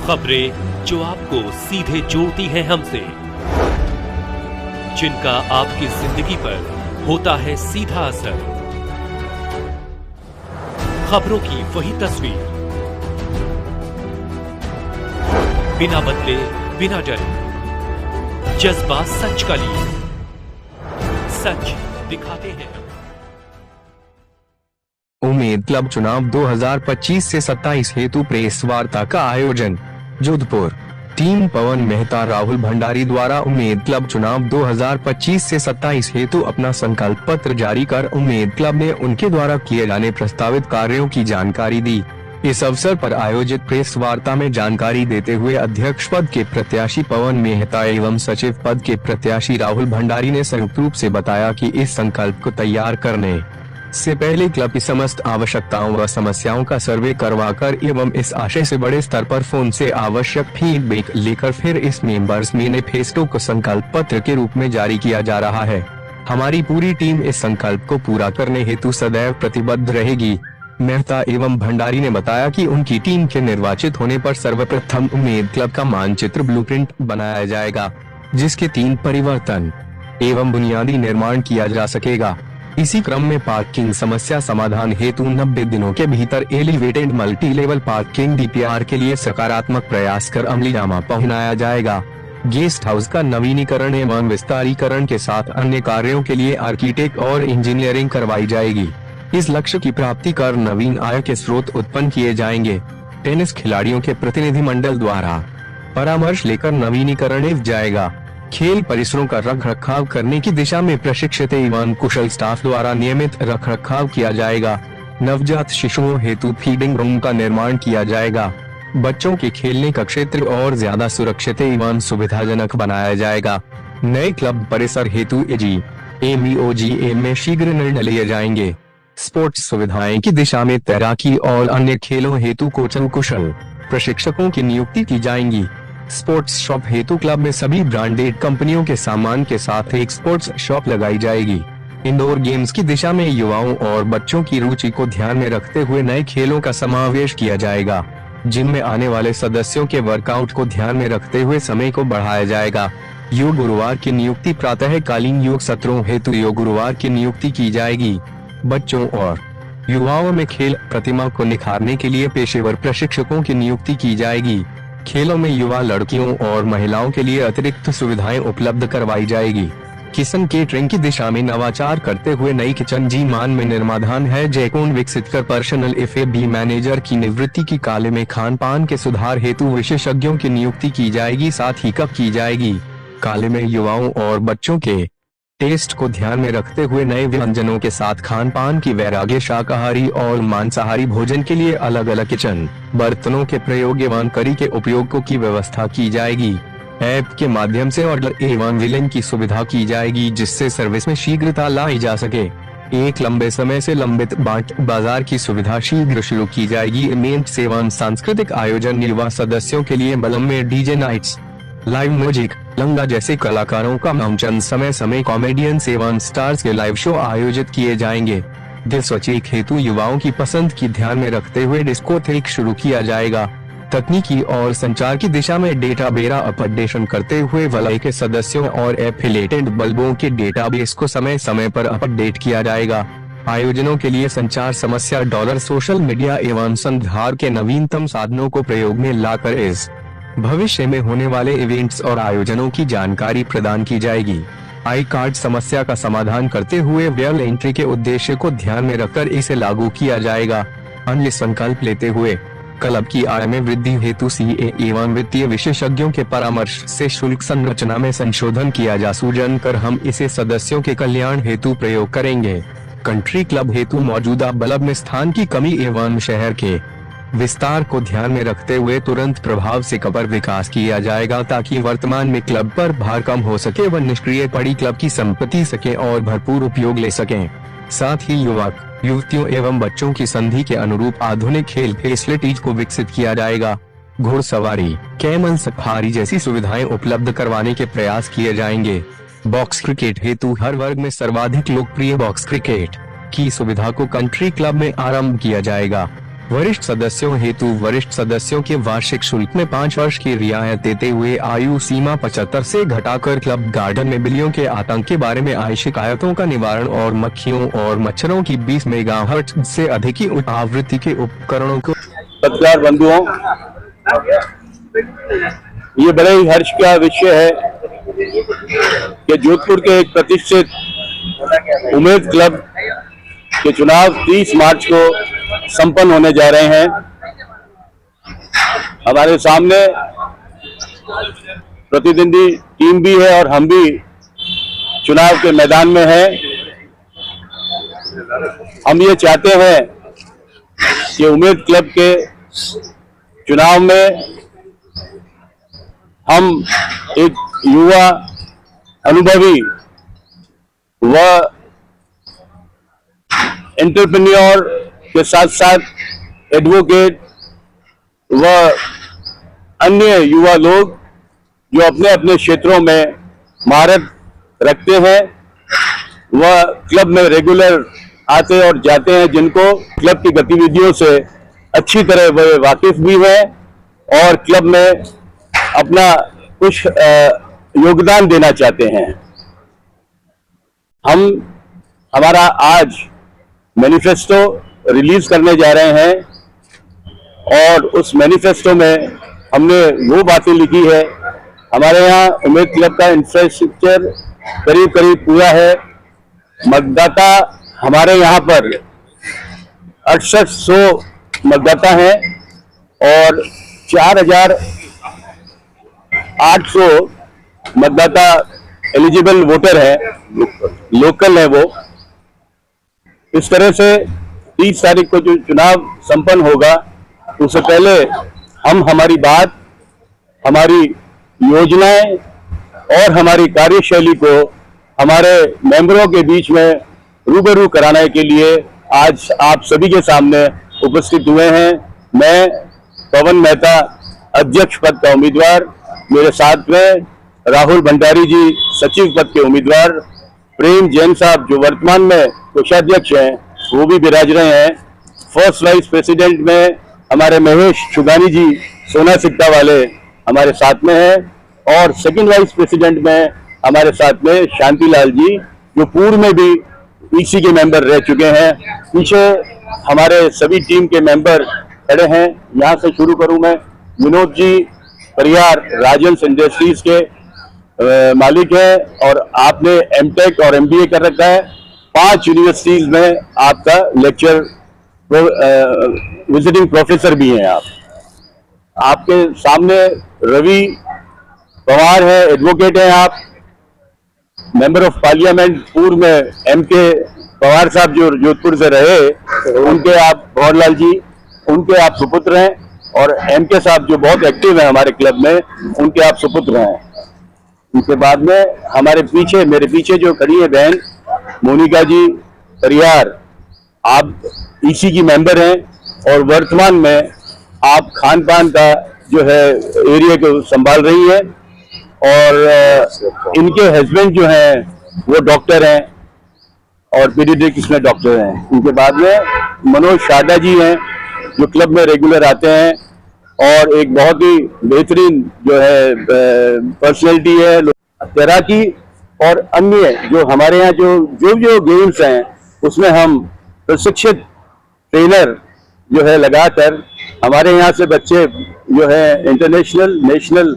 खबरें जो आपको सीधे जोड़ती हैं हमसे, जिनका आपकी जिंदगी पर होता है सीधा असर। खबरों की वही तस्वीर, बिना बदले बिना डरे, जज्बा सच का लिए, सच दिखाते हैं। उम्मीद क्लब चुनाव 2025 से 27 हेतु प्रेस वार्ता का आयोजन। जोधपुर। टीम पवन मेहता राहुल भंडारी द्वारा उम्मीद क्लब चुनाव 2025 से 27 हेतु अपना संकल्प पत्र जारी कर उम्मीद क्लब ने उनके द्वारा किए जाने प्रस्तावित कार्यों की जानकारी दी। इस अवसर पर आयोजित प्रेस वार्ता में जानकारी देते हुए अध्यक्ष पद के प्रत्याशी पवन मेहता एवं सचिव पद के प्रत्याशी राहुल भंडारी ने संयुक्त रूप से बताया कि इस संकल्प को तैयार करने से पहले क्लब की समस्त आवश्यकताओं व समस्याओं का सर्वे करवाकर एवं इस आशय से बड़े स्तर पर फोन से आवश्यक फीडबैक लेकर फिर इस मेंबर्स मैनिफेस्टो को संकल्प पत्र के रूप में जारी किया जा रहा है। हमारी पूरी टीम इस संकल्प को पूरा करने हेतु सदैव प्रतिबद्ध रहेगी। मेहता एवं भंडारी ने बताया कि उनकी टीम के निर्वाचित होने पर सर्वप्रथम उम्मीद क्लब का मानचित्र ब्लूप्रिंट बनाया जाएगा, जिसके 3 परिवर्तन एवं बुनियादी निर्माण किया जा सकेगा। इसी क्रम में पार्किंग समस्या समाधान हेतु 90 दिनों के भीतर elevated multi level parking DPR के लिए सकारात्मक प्रयास कर अमलीजामा पहुंचाया जाएगा। गेस्ट हाउस का नवीनीकरण एवं विस्तारीकरण के साथ अन्य कार्यों के लिए आर्किटेक्ट और इंजीनियरिंग करवाई जाएगी। इस लक्ष्य की प्राप्ति कर नवीन आय के स्रोत उत्पन्न किए जाएंगे। टेनिस खिलाड़ियों के प्रतिनिधि मंडल द्वारा परामर्श लेकर नवीनीकरण किया जाएगा। खेल परिसरों का रख रखाव करने की दिशा में प्रशिक्षित एवं कुशल स्टाफ द्वारा नियमित रख रखाव किया जाएगा। नवजात शिशुओं हेतु फीडिंग रूम का निर्माण किया जाएगा। बच्चों के खेलने का क्षेत्र और ज्यादा सुरक्षित एवं सुविधाजनक बनाया जाएगा। नए क्लब परिसर हेतु AGM में शीघ्र निर्णय लिए जाएंगे। स्पोर्ट्स सुविधाएं की दिशा में तैराकी और अन्य खेलों हेतु कोचन कुशल प्रशिक्षकों की नियुक्ति की जाएंगी। स्पोर्ट्स शॉप हेतु क्लब में सभी ब्रांडेड कंपनियों के सामान के साथ एक स्पोर्ट्स शॉप लगाई जाएगी। इंडोर गेम्स की दिशा में युवाओं और बच्चों की रुचि को ध्यान में रखते हुए नए खेलों का समावेश किया जाएगा, जिनमें आने वाले सदस्यों के वर्कआउट को ध्यान में रखते हुए समय को बढ़ाया जाएगा। योग गुरुवार की नियुक्ति प्रातःकालीन योग सत्रों हेतु योग गुरुवार की नियुक्ति की जाएगी। बच्चों और युवाओं में खेल प्रतिमा को निखारने के लिए पेशेवर प्रशिक्षकों की नियुक्ति की जाएगी। खेलों में युवा लड़कियों और महिलाओं के लिए अतिरिक्त सुविधाएं उपलब्ध करवाई जाएगी। किचन केटरिंग की दिशा में नवाचार करते हुए नई किचन जी मान में निर्माण है जयकोण विकसित कर पर्सनल FAB मैनेजर की निवृत्ति की काले में खान पान के सुधार हेतु विशेषज्ञों की नियुक्ति की जाएगी। साथ ही कब की जाएगी काले में युवाओं और बच्चों के टेस्ट को ध्यान में रखते हुए नए व्यंजनों के साथ खान पान की वैराग्य शाकाहारी और मांसाहारी भोजन के लिए अलग अलग किचन बर्तनों के प्रयोग एवं करी के उपयोग की व्यवस्था की जाएगी। ऐप के माध्यम से ऑर्डर एवं बिलिंग की सुविधा की जाएगी, जिससे सर्विस में शीघ्रता लाई जा सके। एक लंबे समय से लंबित बाट बाजार की सुविधा शीघ्र शुरू की जाएगी। इवेंट्स एवं सांस्कृतिक आयोजन युवा सदस्यों के लिए बलम में DJ नाइट्स, लाइव म्यूजिक, लंगा जैसे कलाकारों का मंचन, समय समय कॉमेडियंस एवं स्टार्स के लाइव शो आयोजित किए जाएंगे। डिस्कोथेक हेतु युवाओं की पसंद की ध्यान में रखते हुए डिस्कोथेक शुरू किया जाएगा। तकनीकी और संचार की दिशा में डेटा बेरा अपडेशन करते हुए वलय के सदस्यों और एफिलेटेड बल्बों के डेटाबेस को समय समय पर अपडेट किया जाएगा। आयोजनों के लिए संचार समस्या डॉलर सोशल मीडिया एवं संधार के नवीनतम साधनों को प्रयोग में लाकर इस भविष्य में होने वाले इवेंट्स और आयोजनों की जानकारी प्रदान की जाएगी। आई कार्ड समस्या का समाधान करते हुए व्यय एंट्री के उद्देश्य को ध्यान में रखकर इसे लागू किया जाएगा। अन्य संकल्प लेते हुए क्लब की आय में वृद्धि हेतु CA एवं वित्तीय विशेषज्ञों के परामर्श से शुल्क संरचना में संशोधन किया जा सूजन कर हम इसे सदस्यों के कल्याण हेतु प्रयोग करेंगे। कंट्री क्लब हेतु मौजूदा बल्ब में स्थान की कमी एवं शहर के विस्तार को ध्यान में रखते हुए तुरंत प्रभाव से कपर विकास किया जाएगा, ताकि वर्तमान में क्लब पर भार कम हो सके व निष्क्रिय पड़ी क्लब की संपत्ति सके और भरपूर उपयोग ले सकें। साथ ही युवक युवतियों एवं बच्चों की संधि के अनुरूप आधुनिक खेल फैसिलिटीज को विकसित किया जाएगा। घुड़सवारी, कैमल सफारी जैसी सुविधाएं उपलब्ध करवाने के प्रयास किए जाएंगे। बॉक्स क्रिकेट हेतु हर वर्ग में सर्वाधिक लोकप्रिय बॉक्स क्रिकेट की सुविधा को कंट्री क्लब में आरंभ किया जाएगा। वरिष्ठ सदस्यों हेतु वरिष्ठ सदस्यों के वार्षिक शुल्क में 5 वर्ष की रियायत देते हुए आयु सीमा 75 से घटाकर क्लब गार्डन में बिल्लियों के आतंक के बारे में आई शिकायतों का निवारण और मक्खियों और मच्छरों की 20 मेगाहर्ट्ज से अधिक की उच्च आवृत्ति के उपकरणों को। पत्रकार बंधुओं, ये बड़े ही हर्ष का विषय है कि जोधपुर के एक प्रतिष्ठित उम्मेद क्लब के चुनाव 30 मार्च को संपन्न होने जा रहे हैं। हमारे सामने प्रतिद्वंदी टीम भी है और हम भी चुनाव के मैदान में हैं। हम ये चाहते हैं कि उम्मेद क्लब के चुनाव में हम एक युवा, अनुभवी व एंटरप्रेन्योर के साथ साथ एडवोकेट व अन्य युवा लोग जो अपने अपने क्षेत्रों में महारत रखते हैं वह क्लब में रेगुलर आते और जाते हैं, जिनको क्लब की गतिविधियों से अच्छी तरह वे वाकिफ भी हैं और क्लब में अपना कुछ योगदान देना चाहते हैं। हम हमारा आज मैनिफेस्टो रिलीज करने जा रहे हैं और उस मैनिफेस्टो में हमने वो बातें लिखी है। हमारे यहाँ उम्मेद क्लब का इंफ्रास्ट्रक्चर करीब करीब पूरा है। मतदाता हमारे यहाँ पर 6800 मतदाता हैं और 4800 मतदाता एलिजिबल वोटर है, लोकल है वो। इस तरह से 30 तारीख को जो चुनाव संपन्न होगा उससे पहले हम हमारी बात, हमारी योजनाएं और हमारी कार्यशैली को हमारे मेंबरों के बीच में रूबरू कराने के लिए आज आप सभी के सामने उपस्थित हुए हैं। मैं पवन मेहता, अध्यक्ष पद का उम्मीदवार, मेरे साथ में राहुल भंडारी जी सचिव पद के उम्मीदवार, प्रेम जैन साहब जो वर्तमान में कोषाध्यक्ष हैं वो भी विराज रहे हैं। फर्स्ट वाइस प्रेसिडेंट में हमारे महेश चुगानी जी सोना सिक्का वाले हमारे साथ में हैं और सेकंड वाइस प्रेसिडेंट में हमारे साथ में शांतिलाल जी जो पूर्व में भी पीसी के मेंबर रह चुके हैं। पीछे हमारे सभी टीम के मेंबर खड़े हैं। यहाँ से शुरू करूं मैं। विनोद जी परियार राजन इंडस्ट्रीज के मालिक है और आपने एमटेक और एमबीए कर रखा है। 5 यूनिवर्सिटीज में आपका लेक्चर विजिटिंग प्रोफेसर भी हैं आप। आपके सामने रवि पवार है, एडवोकेट हैं आप, मेंबर ऑफ पार्लियामेंट पूर्व में एमके पवार साहब जो जोधपुर से रहे, उनके आप भंवरलाल जी, उनके आप सुपुत्र हैं और एमके साहब जो बहुत एक्टिव हैं हमारे क्लब में, उनके आप सुपुत्र हैं। उसके बाद में हमारे पीछे, मेरे पीछे जो खड़ी है बहन मोनिका जी परियार, आप ईसी की मेंबर हैं और वर्तमान में आप खान पान का जो है एरिया को संभाल रही है और इनके हस्बैंड जो हैं वो डॉक्टर हैं और पीडियाट्रिक्स में डॉक्टर हैं। उनके बाद में मनोज शारदा जी हैं जो क्लब में रेगुलर आते हैं और एक बहुत ही बेहतरीन जो है पर्सनैलिटी है। तैराकी और अन्य जो हमारे यहाँ जो गेम्स हैं उसमें हम प्रशिक्षित ट्रेनर जो है लगाकर हमारे यहाँ से बच्चे जो है इंटरनेशनल, नेशनल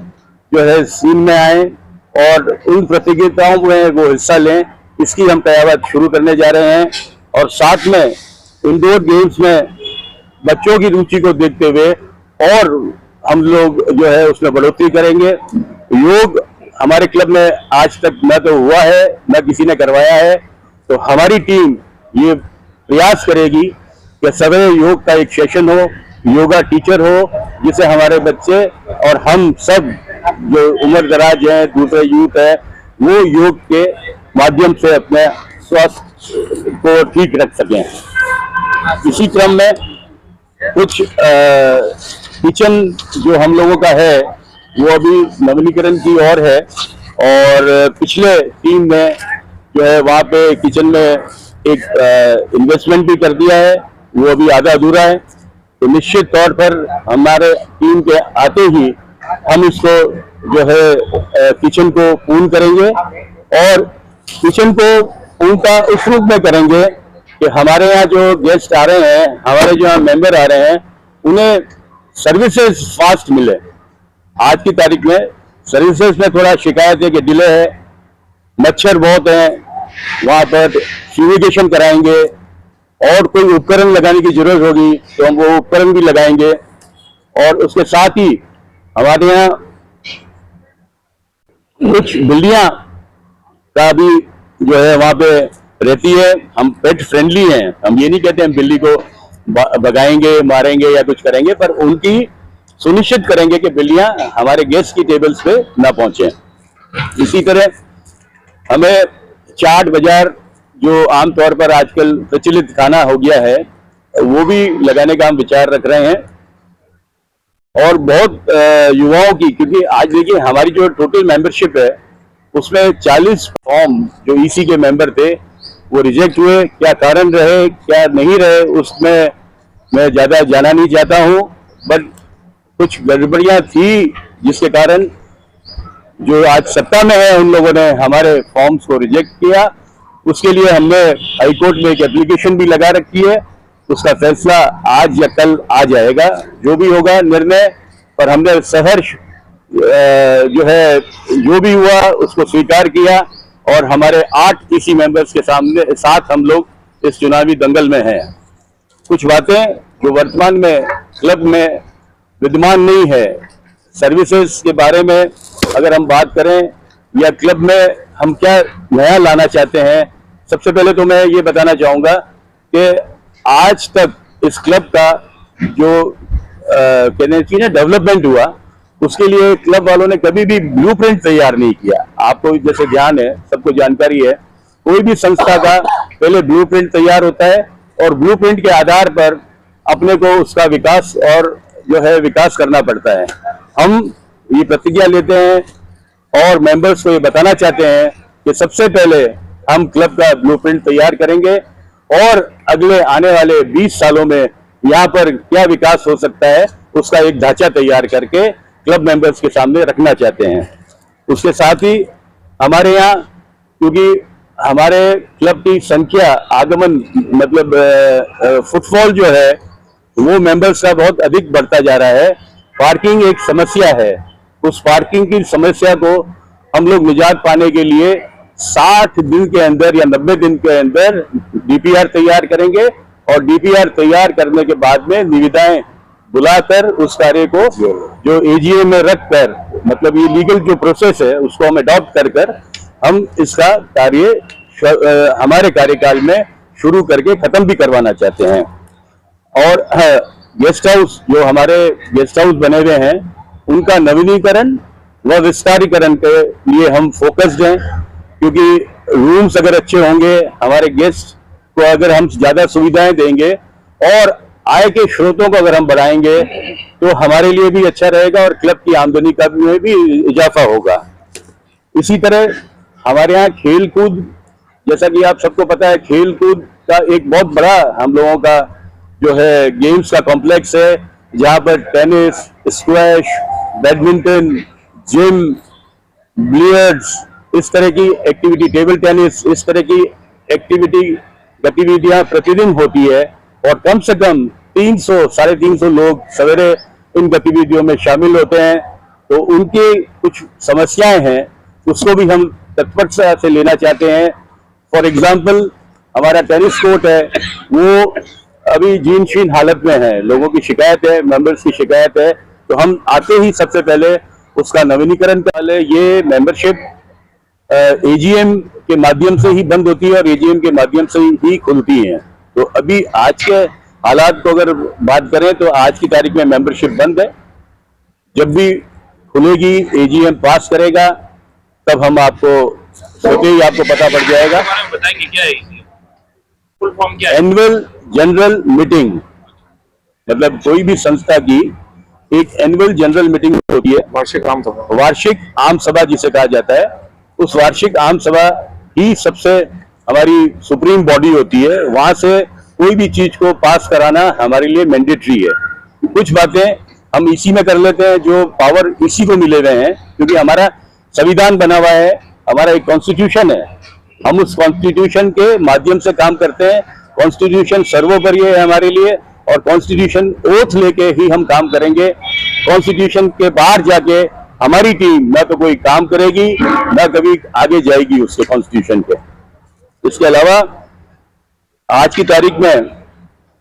जो है सीन में आए और उन प्रतियोगिताओं में वो हिस्सा लें, इसकी हम तैयारी शुरू करने जा रहे हैं। और साथ में इंडोर गेम्स में बच्चों की रुचि को देखते हुए और हम लोग जो है उसमें बढ़ोतरी करेंगे। योग हमारे क्लब में आज तक न तो हुआ है न किसी ने करवाया है, तो हमारी टीम ये प्रयास करेगी कि सवेरे योग का एक सेशन हो, योगा टीचर हो, जिसे हमारे बच्चे और हम सब जो उम्र दराज हैं, दूसरे यूथ है, वो योग के माध्यम से अपने स्वास्थ्य को ठीक रख सकें। इसी क्रम में कुछ किचन जो हम लोगों का है वो अभी नवीनीकरण की ओर है और पिछले टीम में जो है वहाँ पे किचन में एक इन्वेस्टमेंट भी कर दिया है, वो अभी आधा अधूरा है। तो निश्चित तौर पर हमारे टीम के आते ही हम इसको जो है किचन को पूर्ण करेंगे, और किचन को पूर्णता उस रूप में करेंगे कि हमारे यहाँ जो गेस्ट आ रहे हैं, हमारे जो यहाँ मेंबर आ रहे हैं, उन्हें सर्विसेज फास्ट मिले। आज की तारीख में सर्विसेज में थोड़ा शिकायत है कि डिले है, मच्छर बहुत है, वहां पर फ्यूमिगेशन कराएंगे, और कोई उपकरण लगाने की जरूरत होगी तो हम वो उपकरण भी लगाएंगे। और उसके साथ ही हमारे यहाँ कुछ बिल्लियां का भी जो है वहां पे रहती है। हम पेट फ्रेंडली हैं, हम ये नहीं कहते हम बिल्ली को भगाएंगे, मारेंगे या कुछ करेंगे, पर उनकी सुनिश्चित करेंगे कि बिल्लियां हमारे गेस्ट की टेबल्स पे ना पहुंचे। इसी तरह हमें चाट बाजार जो आमतौर पर आजकल प्रचलित खाना हो गया है, वो भी लगाने का हम विचार रख रहे हैं। और बहुत युवाओं की, क्योंकि आज देखिए हमारी जो टोटल मेंबरशिप है उसमें 40 फॉर्म जो ईसी के मेंबर थे वो रिजेक्ट हुए। क्या कारण रहे क्या नहीं रहे उसमें मैं ज्यादा जाना नहीं चाहता हूं, बट कुछ गड़बड़ियां थी जिसके कारण जो आज सत्ता में है उन लोगों ने हमारे फॉर्म्स को रिजेक्ट किया। उसके लिए हमने हाईकोर्ट में एक एप्लीकेशन भी लगा रखी है, उसका फैसला आज या कल आ जाएगा, जो भी होगा निर्णय। पर हमने सहर्ष जो है जो भी हुआ उसको स्वीकार किया, और हमारे 8 ईसी मेंबर्स के साथ हम लोग इस चुनावी दंगल में हैं। कुछ बातें जो वर्तमान में क्लब में विद्यमान नहीं है, सर्विसेज के बारे में अगर हम बात करें या क्लब में हम क्या नया लाना चाहते हैं, सबसे पहले तो मैं ये बताना चाहूंगा कि आज तक इस क्लब का जो कहने चाहिए डेवलपमेंट हुआ, उसके लिए क्लब वालों ने कभी भी ब्लूप्रिंट तैयार नहीं किया। आपको जैसे ध्यान है, सबको जानकारी है, कोई भी संस्था का पहले ब्लूप्रिंट तैयार होता है और ब्लूप्रिंट के आधार पर अपने को उसका विकास और जो है विकास करना पड़ता है। हम ये प्रतिज्ञा लेते हैं और मेंबर्स को ये बताना चाहते हैं कि सबसे पहले हम क्लब का ब्लूप्रिंट तैयार करेंगे, और अगले आने वाले 20 सालों में यहाँ पर क्या विकास हो सकता है उसका एक ढांचा तैयार करके क्लब मेंबर्स के सामने रखना चाहते हैं। उसके साथ ही हमारे यहाँ, क्योंकि हमारे क्लब की संख्या आगमन मतलब फुटफॉल जो है वो मेंबर्स का बहुत अधिक बढ़ता जा रहा है, पार्किंग एक समस्या है। उस पार्किंग की समस्या को हम लोग निजात पाने के लिए 60 दिन के अंदर या 90 दिन के अंदर डीपीआर तैयार करेंगे, और डीपीआर तैयार करने के बाद में निविदाएं बुलाकर उस कार्य को जो एजीएम में रखकर, मतलब ये लीगल जो प्रोसेस है उसको हम अडॉप्ट कर हम इसका कार्य हमारे कार्यकाल में शुरू करके खत्म भी करवाना चाहते हैं। और गेस्ट हाउस जो हमारे गेस्ट हाउस बने हुए हैं उनका नवीनीकरण व विस्तारीकरण के लिए हम फोकस्ड हैं, क्योंकि रूम्स अगर अच्छे होंगे, हमारे गेस्ट को अगर हम ज्यादा सुविधाएं देंगे और आय के स्रोतों को अगर हम बढ़ाएंगे तो हमारे लिए भी अच्छा रहेगा और क्लब की आमदनी का में भी इजाफा होगा। इसी तरह हमारे यहाँ खेल कूद, जैसा कि आप सबको पता है, खेल कूद का एक बहुत बड़ा हम लोगों का जो है गेम्स का कॉम्प्लेक्स है, जहाँ पर tennis, squash, badminton, gym, billiards, इस तरह की एक्टिविटी, टेबल टेनिस, इस तरह की एक्टिविटी गतिविधियां प्रतिदिन होती है, और कम से कम 300-350 लोग सवेरे इन गतिविधियों में शामिल होते हैं। तो उनकी कुछ समस्याएं हैं उसको भी हम तत्परता से लेना चाहते हैं। फॉर एग्जाम्पल हमारा टेनिस कोर्ट है, वो अभी जीर्ण शीर्ण हालत में है, लोगों की शिकायत है, मेंबर्स की शिकायत है, तो हम आते ही सबसे पहले उसका नवीनीकरण कर ले। ये मेंबरशिप एजीएम के माध्यम से ही बंद होती है और एजीएम के माध्यम से ही खुलती है। तो अभी आज के हालात को अगर बात करें तो आज की तारीख में मेंबरशिप बंद है। जब भी खुलेगी, एजीएम पास करेगा, तब हम आपको सोते ही आपको पता पड़ जाएगा। बताएंगे क्या है फुल फॉर्म क्या है? एनुअल जनरल मीटिंग, मतलब कोई भी संस्था की एक एनुअल जनरल मीटिंग होती है, वार्षिक आम सभा जिसे कहा जाता है। उस वार्षिक आम सभा ही सबसे हमारी सुप्रीम बॉडी होती है। वहां से कोई भी चीज को पास कराना हमारे लिए मैंडेटरी है। कुछ बातें हम इसी में कर लेते हैं, जो पावर इसी को मिले हुए हैं, क्योंकि हमारा संविधान बना हुआ है, हमारा एक कॉन्स्टिट्यूशन है, हम उस कॉन्स्टिट्यूशन के माध्यम से काम करते हैं। कॉन्स्टिट्यूशन सर्वोपरि है हमारे लिए, और कॉन्स्टिट्यूशन ओथ लेके ही हम काम करेंगे। कॉन्स्टिट्यूशन के बाहर जाके हमारी टीम ना तो कोई काम करेगी, ना कभी आगे जाएगी उसके कॉन्स्टिट्यूशन के। इसके अलावा आज की तारीख में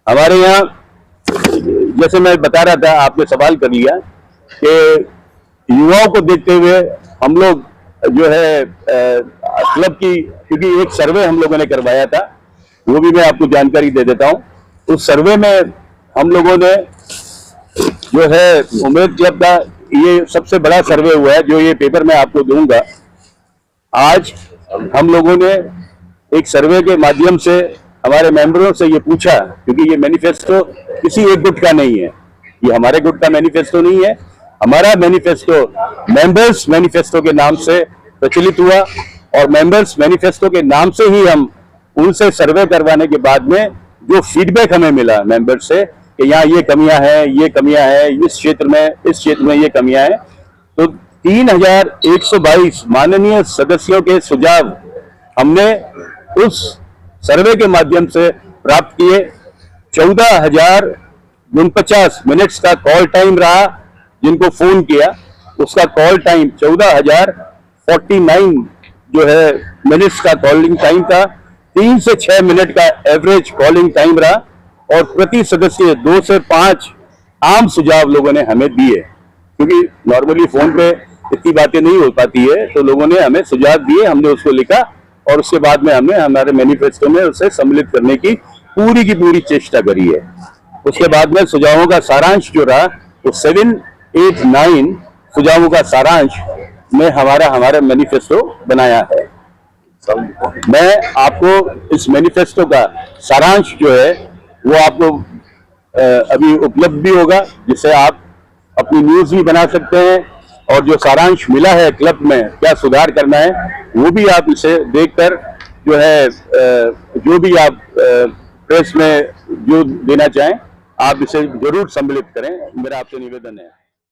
हमारे यहाँ, जैसे मैं बता रहा था, आपने सवाल कर लिया कि युवाओं को देखते हुए हम लोग जो है क्लब की, क्योंकि एक सर्वे हम लोगों ने करवाया था, वो भी मैं आपको जानकारी दे देता हूं। उस सर्वे में हम लोगों ने जो है उम्मीद क्लब का ये सबसे बड़ा सर्वे हुआ है, जो ये पेपर मैं आपको दूंगा। आज हम लोगों ने एक सर्वे के माध्यम से हमारे मेंबरों से ये पूछा, क्योंकि ये मैनिफेस्टो किसी एक गुट का नहीं है, ये हमारे गुट का मैनिफेस्टो नहीं है, हमारा मैनिफेस्टो मेंबर्स मैनिफेस्टो के नाम से प्रचलित हुआ, और मेंबर्स मैनिफेस्टो के नाम से ही हम उनसे सर्वे करवाने के बाद में जो फीडबैक हमें मिला मेंबर से कि यहाँ ये कमियां हैं, ये कमियां हैं, इस क्षेत्र में ये कमियां हैं, तो 3122 माननीय सदस्यों के सुझाव हमने उस सर्वे के माध्यम से प्राप्त किए। 14,049 मिनट्स का कॉल टाइम रहा, जिनको फोन किया उसका कॉल टाइम 14,049 जो है मिनट्स का कॉलिंग टाइम था। 3 से 6 मिनट का एवरेज कॉलिंग टाइम रहा, और प्रति सदस्य 2 से 5 आम सुझाव लोगों ने हमें दिए, क्योंकि नॉर्मली फोन पे इतनी बातें नहीं हो पाती है, तो लोगों ने हमें सुझाव दिए, हमने उसको लिखा, और उसके बाद में हमने हमारे मैनिफेस्टो में उसे सम्मिलित करने की पूरी चेष्टा करी है। उसके बाद में सुझावों का सारांश जो रहा, तो 7, 8, 9 सुझावों का सारांश में हमारा मैनिफेस्टो बनाया है। मैं आपको इस मैनिफेस्टो का सारांश जो है वो आपको अभी उपलब्ध भी होगा, जिससे आप अपनी न्यूज भी बना सकते हैं, और जो सारांश मिला है क्लब में क्या सुधार करना है, वो भी आप इसे देखकर जो है जो भी आप प्रेस में जो देना चाहें, आप इसे जरूर सम्मिलित करें, मेरा आपसे निवेदन है।